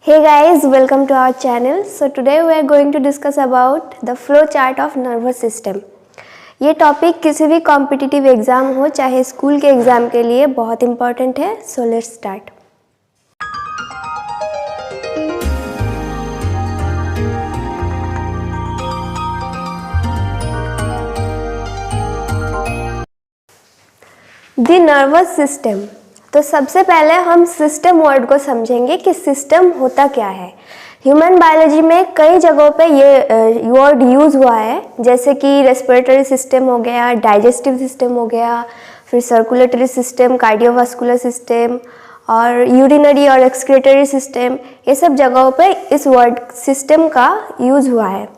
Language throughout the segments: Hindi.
Hey guys, welcome to our channel. So today we are going to discuss about the flow chart of nervous system. ये टॉपिक किसी भी कॉम्पिटिटिव एग्ज़ाम हो चाहे स्कूल के एग्ज़ाम के लिए बहुत इम्पॉर्टेंट है. So let's start. The nervous system. तो सबसे पहले हम सिस्टम वर्ड को समझेंगे कि सिस्टम होता क्या है. ह्यूमन बायोलॉजी में कई जगहों पे ये वर्ड यूज़ हुआ है, जैसे कि रेस्पिरेटरी सिस्टम हो गया, डाइजेस्टिव सिस्टम हो गया, फिर सर्कुलेटरी सिस्टम, कार्डियोवास्कुलर सिस्टम और यूरिनरी और एक्सक्रीटरी सिस्टम. ये सब जगहों पे इस वर्ड सिस्टम का यूज़ हुआ है.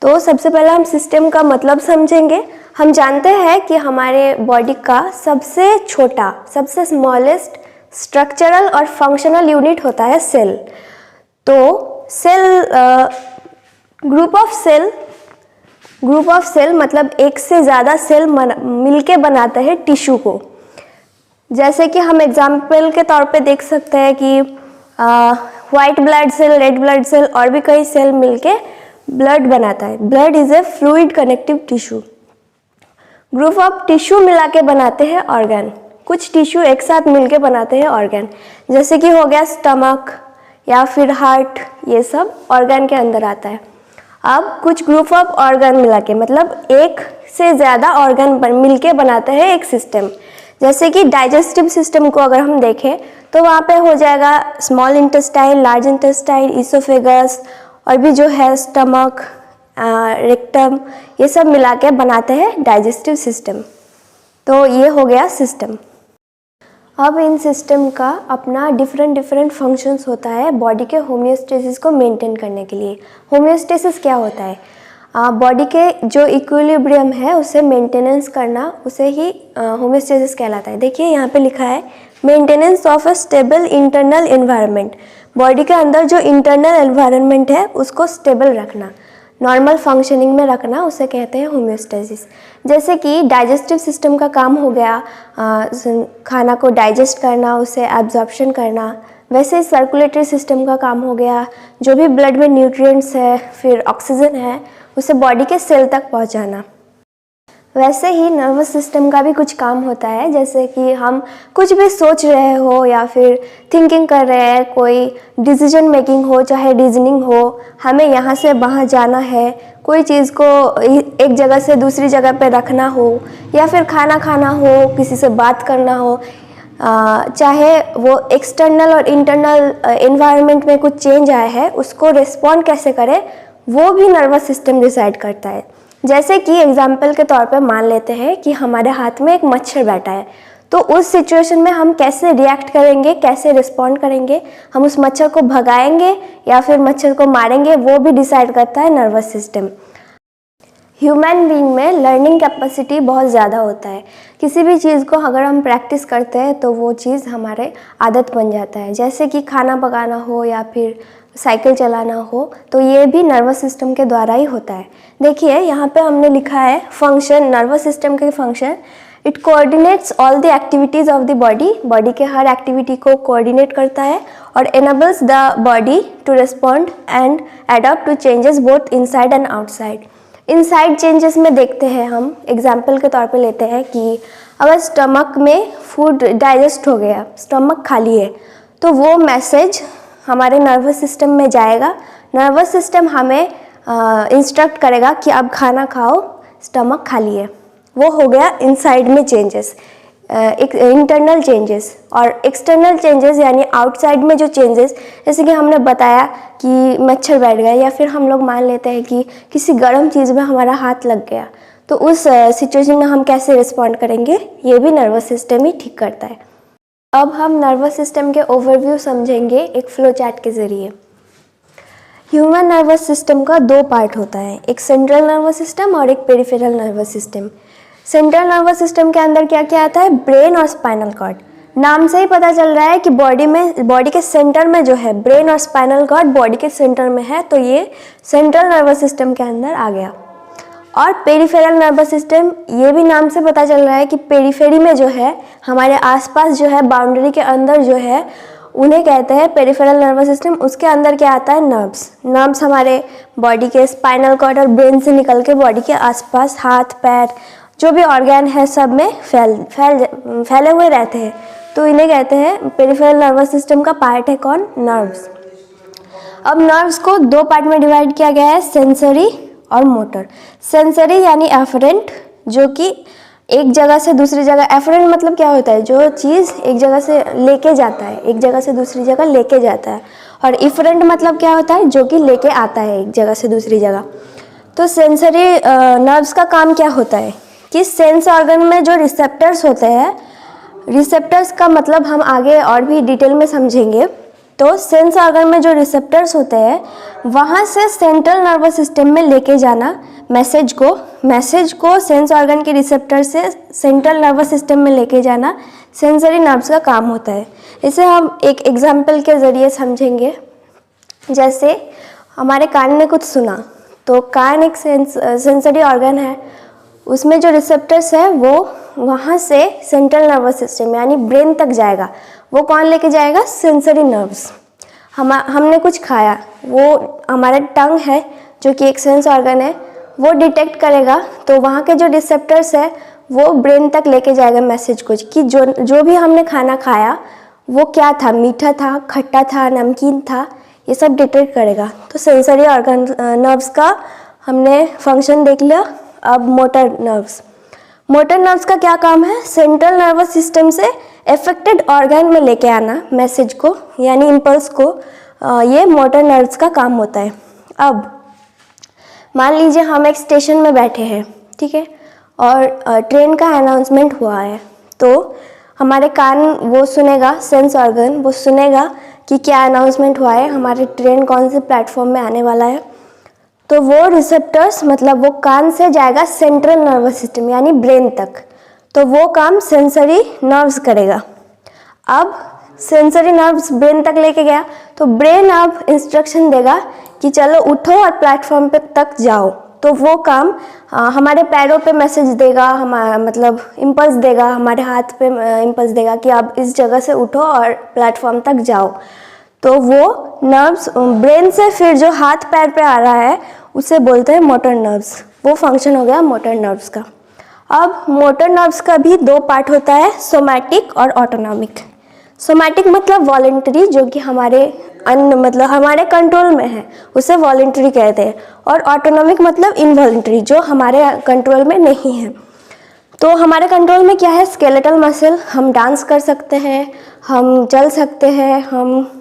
तो सबसे पहले हम सिस्टम का मतलब समझेंगे. हम जानते हैं कि हमारे बॉडी का सबसे छोटा, सबसे स्मॉलेस्ट स्ट्रक्चरल और फंक्शनल यूनिट होता है सेल. तो सेल ग्रुप ऑफ सेल मतलब एक से ज़्यादा सेल मिलके बनाते हैं टिश्यू को. जैसे कि हम एग्जाम्पल के तौर पे देख सकते हैं कि white blood cell, red blood cell और भी कई सेल मिलके ब्लड बनाता है. Blood is a fluid connective tissue. Group of tissue मिला के बनाते हैं ऑर्गन. कुछ टिश्यू एक साथ मिलके बनाते हैं ऑर्गन, जैसे कि हो गया स्टमक या फिर हार्ट. ये सब ऑर्गन के अंदर आता है. अब कुछ ग्रुप ऑफ ऑर्गन मिला के मतलब एक से ज़्यादा ऑर्गन मिलके बनाते हैं एक सिस्टम. जैसे कि डाइजेस्टिव सिस्टम को अगर हम देखें तो वहाँ पे हो जाएगा small intestine, large intestine, oesophagus और भी जो है स्टमक, रेक्टम, ये सब मिला के बनाते हैं डाइजेस्टिव सिस्टम. तो ये हो गया सिस्टम. अब इन सिस्टम का अपना डिफरेंट फंक्शंस होता है बॉडी के होमियोस्टेसिस को मेंटेन करने के लिए. होमियोस्टेसिस क्या होता है? बॉडी के जो इक्विलिब्रियम है उसे मेंटेनेंस करना, उसे ही होमियोस्टेसिस कहलाता है. देखिए यहाँ पे लिखा है maintenance of a stable internal environment. Body के अंदर जो इंटरनल एनवायरनमेंट है उसको स्टेबल रखना, नॉर्मल फंक्शनिंग में रखना, उसे कहते हैं होमियोस्टेसिस. जैसे कि डाइजेस्टिव सिस्टम का काम हो गया खाना को डाइजेस्ट करना, उसे एब्जॉर्प्शन करना. वैसे ही सर्कुलेटरी सिस्टम का काम हो गया जो भी ब्लड में न्यूट्रिएंट्स है, फिर ऑक्सीजन है, उसे बॉडी के सेल तक पहुंचाना. वैसे ही नर्वस सिस्टम का भी कुछ काम होता है, जैसे कि हम कुछ भी सोच रहे हो या फिर थिंकिंग कर रहे हैं, कोई डिसीजन मेकिंग हो चाहे रीजनिंग हो, हमें यहाँ से वहाँ जाना है, कोई चीज़ को एक जगह से दूसरी जगह पे रखना हो या फिर खाना खाना हो, किसी से बात करना हो, चाहे वो एक्सटर्नल और इंटरनल एनवायरनमेंट में कुछ चेंज आया है उसको रिस्पॉन्ड कैसे करें, वो भी नर्वस सिस्टम डिसाइड करता है. जैसे कि एग्जाम्पल के तौर पे मान लेते हैं कि हमारे हाथ में एक मच्छर बैठा है, तो उस सिचुएशन में हम कैसे रिएक्ट करेंगे, कैसे रिस्पॉन्ड करेंगे, हम उस मच्छर को भगाएंगे या फिर मच्छर को मारेंगे, वो भी डिसाइड करता है नर्वस सिस्टम. ह्यूमन बीइंग में लर्निंग कैपेसिटी बहुत ज़्यादा होता है. किसी भी चीज़ को अगर हम प्रैक्टिस करते हैं तो वो चीज़ हमारे आदत बन जाता है. जैसे कि खाना पकाना हो या फिर साइकिल चलाना हो, तो ये भी नर्वस सिस्टम के द्वारा ही होता है. देखिए यहाँ पे हमने लिखा है फंक्शन, नर्वस सिस्टम के function. It coordinates all the activities of the body. Body के हर एक्टिविटी को कोऑर्डिनेट करता है और enables the body to respond and adopt to changes both inside and outside. Inside changes में देखते हैं हम, एग्जाम्पल के तौर पे लेते हैं कि अगर स्टमक में फूड डाइजेस्ट हो गया, स्टमक खाली है, तो वो मैसेज हमारे नर्वस सिस्टम में जाएगा. नर्वस सिस्टम हमें इंस्ट्रक्ट करेगा कि अब खाना खाओ, स्टमक खाली है. वो हो गया इनसाइड में चेंजेस, इंटरनल चेंजेस. और एक्सटर्नल चेंजेस यानी आउटसाइड में जो चेंजेस, जैसे कि हमने बताया कि मच्छर बैठ गया या फिर हम लोग मान लेते हैं कि किसी गर्म चीज़ में हमारा हाथ लग गया, तो उस सिचुएशन में हम कैसे रिस्पॉन्ड करेंगे, ये भी नर्वस सिस्टम ही ठीक करता है. अब हम नर्वस सिस्टम के ओवरव्यू समझेंगे एक फ्लो चार्ट के ज़रिए. ह्यूमन नर्वस सिस्टम का दो पार्ट होता है, एक सेंट्रल नर्वस सिस्टम और एक peripheral nervous system. Central nervous system के अंदर क्या क्या आता है? ब्रेन और स्पाइनल कॉर्ड. नाम से ही पता चल रहा है कि बॉडी के सेंटर में जो है ब्रेन और स्पाइनल कॉर्ड बॉडी के सेंटर में है, तो ये सेंट्रल नर्वस सिस्टम के अंदर आ गया. और पेरिफेरल नर्वस सिस्टम, ये भी नाम से पता चल रहा है कि पेरिफेरी में जो है, हमारे आसपास जो है, बाउंड्री के अंदर जो है, उन्हें कहते हैं पेरिफेरल नर्वस सिस्टम। उसके अंदर क्या आता है, नर्व्स। नर्व्स हमारे बॉडी के स्पाइनल कॉर्ड और ब्रेन से निकल के बॉडी के आसपास हाथ पैर जो भी ऑर्गन है सब में फैले हुए रहते हैं, तो इन्हें कहते हैं पेरिफेरल नर्वस सिस्टम का पार्ट है कौन, नर्व्स। अब नर्व्स को दो पार्ट में डिवाइड किया गया है, सेंसरी और मोटर। सेंसरी यानी एफरेंट, जो कि एक जगह से दूसरी जगह, एफरेंट मतलब क्या होता है, जो चीज़ एक जगह से लेके जाता है, एक जगह से दूसरी जगह लेके जाता है। और इफरेंट मतलब क्या होता है, जो कि लेके आता है एक जगह से दूसरी जगह। तो सेंसरी नर्व्स का काम क्या होता है कि सेंस ऑर्गन में जो रिसेप्टर्स होते हैं, रिसेप्टर्स का मतलब हम आगे और भी डिटेल में समझेंगे। तो सेंस ऑर्गन में जो रिसेप्टर्स होते हैं वहाँ से सेंट्रल नर्वस सिस्टम में लेके जाना मैसेज को सेंस ऑर्गन के रिसेप्टर से सेंट्रल नर्वस सिस्टम में लेके जाना सेंसरी नर्व्स का काम होता है। इसे हम एक एग्जाम्पल के ज़रिए समझेंगे। जैसे हमारे कान ने कुछ सुना, तो कान एक सेंसरी ऑर्गन है, उसमें जो रिसेप्टर्स है वो वहाँ से सेंट्रल नर्वस सिस्टम यानी ब्रेन तक जाएगा। वो कौन लेके जाएगा, सेंसरी नर्व्स। हमने कुछ खाया, वो हमारा टंग है जो कि एक सेंस ऑर्गन है, वो डिटेक्ट करेगा, तो वहाँ के जो रिसेप्टर्स है वो ब्रेन तक लेके जाएगा मैसेज को कि जो भी हमने खाना खाया वो क्या था, मीठा था, खट्टा था, नमकीन था, ये सब डिटेक्ट करेगा। तो सेंसरी ऑर्गन नर्व्स का हमने फंक्शन देख लिया। अब मोटर नर्व्स का क्या काम है, सेंट्रल नर्वस सिस्टम से एफेक्टेड ऑर्गन में लेके आना मैसेज को यानी इम्पल्स को, ये मोटर नर्व्स का काम होता है। अब मान लीजिए हम एक स्टेशन में बैठे हैं, ठीक है, और ट्रेन का अनाउंसमेंट हुआ है, तो हमारे कान वो सुनेगा, सेंस ऑर्गन वो सुनेगा कि क्या अनाउंसमेंट हुआ है, हमारे ट्रेन कौन से प्लेटफॉर्म में आने वाला है। तो वो रिसेप्टर्स मतलब वो कान से जाएगा सेंट्रल नर्वस सिस्टम यानी ब्रेन तक, तो वो काम सेंसरी नर्व्स करेगा। अब सेंसरी नर्व्स ब्रेन तक लेके गया, तो ब्रेन अब इंस्ट्रक्शन देगा कि चलो उठो और प्लेटफॉर्म पे तक जाओ। तो वो काम हमारे पैरों पे मैसेज देगा, हमारा मतलब इम्पल्स देगा, हमारे हाथ पे इम्पल्स देगा कि आप इस जगह से उठो और प्लेटफॉर्म तक जाओ। तो वो नर्व्स ब्रेन से फिर जो हाथ पैर पे आ रहा है उसे बोलते हैं मोटर नर्व्स। वो फंक्शन हो गया मोटर नर्व्स का। अब मोटर नर्व्स का भी दो पार्ट होता है, सोमैटिक और ऑटोनॉमिक। सोमैटिक मतलब वॉलेंटरी, जो कि हमारे मतलब हमारे कंट्रोल में है, उसे वॉलेंटरी कहते हैं। और ऑटोनॉमिक मतलब इनवॉलेंटरी, जो हमारे कंट्रोल में नहीं है। तो हमारे कंट्रोल में क्या है, स्केलेटल मसल, हम डांस कर सकते हैं, हम चल सकते हैं, हम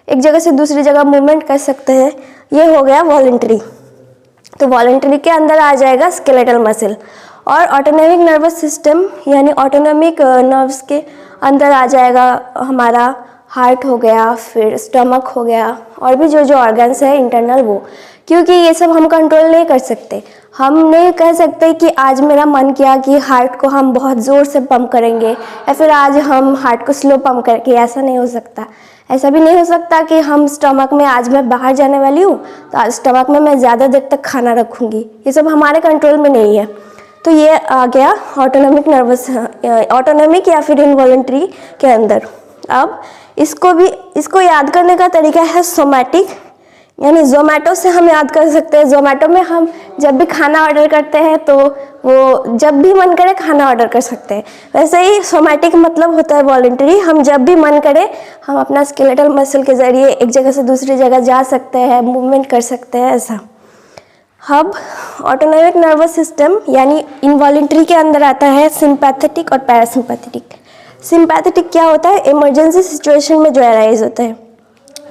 एक जगह से दूसरी जगह मूवमेंट कर सकते हैं, ये हो गया वॉलेंटरी। तो वॉलेंटरी के अंदर आ जाएगा स्केलेटल मसल। और ऑटोनॉमिक नर्वस सिस्टम यानी ऑटोनॉमिक नर्व्स के अंदर आ जाएगा हमारा हार्ट हो गया, फिर स्टमक हो गया, और भी जो ऑर्गन्स है इंटरनल वो, क्योंकि ये सब हम कंट्रोल नहीं कर सकते। हम नहीं कह सकते कि आज मेरा मन किया कि हार्ट को हम बहुत ज़ोर से पंप करेंगे या फिर आज हम हार्ट को स्लो पंप करेंगे, ऐसा नहीं हो सकता। ऐसा भी नहीं हो सकता कि हम स्टमक में, आज मैं बाहर जाने वाली हूँ तो आज स्टमक में मैं ज़्यादा देर तक खाना रखूँगी, ये सब हमारे कंट्रोल में नहीं है। तो ये आ गया ऑटोनॉमिक या फिर इनवॉलेंट्री के अंदर। अब इसको याद करने का तरीका है सोमैटिक, यानी जोमेटो से हम याद कर सकते हैं। जोमेटो में हम जब भी खाना ऑर्डर करते हैं तो वो जब भी मन करे खाना ऑर्डर कर सकते हैं। वैसे ही सोमैटिक मतलब होता है वॉलेंटरी, हम जब भी मन करे हम अपना स्केलेटल मसल के ज़रिए एक जगह से दूसरी जगह जा सकते हैं, मूवमेंट कर सकते हैं, ऐसा। अब ऑटोनॉमिक नर्वस सिस्टम यानी इनवॉलेंटरी के अंदर आता है सिंपैथेटिक और पैरासिम्पैथेटिक। सिंपैथेटिक क्या होता है, इमरजेंसी सिचुएशन में जो अराइज होता है।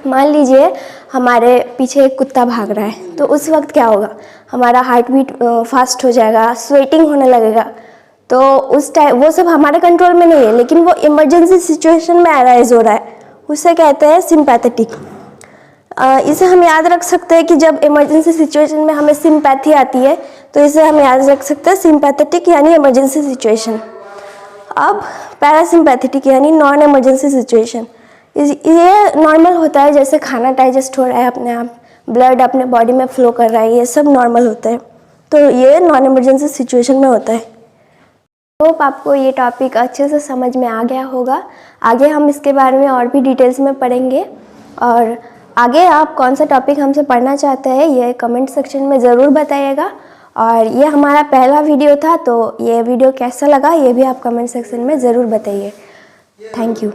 मान लीजिए हमारे पीछे एक कुत्ता भाग रहा है, तो उस वक्त क्या होगा, हमारा हार्ट बीट फास्ट हो जाएगा, स्वेटिंग होने लगेगा। तो उस टाइम वो सब हमारे कंट्रोल में नहीं है, लेकिन वो इमरजेंसी सिचुएशन में अराइज हो रहा है, उसे कहते हैं सिंपैथेटिक। इसे हम याद रख सकते हैं कि जब इमरजेंसी सिचुएशन में हमें सिंपैथी आती है तो इसे हम याद रख सकते हैं सिंपैथेटिक यानी इमरजेंसी सिचुएशन। अब पैरासिम्पैथेटिक यानी नॉन इमरजेंसी सिचुएशन, ये नॉर्मल होता है, जैसे खाना डाइजेस्ट हो रहा है अपने आप, ब्लड अपने बॉडी में फ्लो कर रहा है, ये सब नॉर्मल होता है। तो ये नॉन इमरजेंसी सिचुएशन में होता है। होप आपको ये टॉपिक अच्छे से समझ में आ गया होगा। आगे हम इसके बारे में और भी डिटेल्स में पढ़ेंगे, और आगे आप कौन सा टॉपिक हमसे पढ़ना चाहते हैं ये कमेंट सेक्शन में ज़रूर बताइएगा। और ये हमारा पहला वीडियो था, तो ये वीडियो कैसा लगा ये भी आप कमेंट सेक्शन में ज़रूर बताइए। Thank you.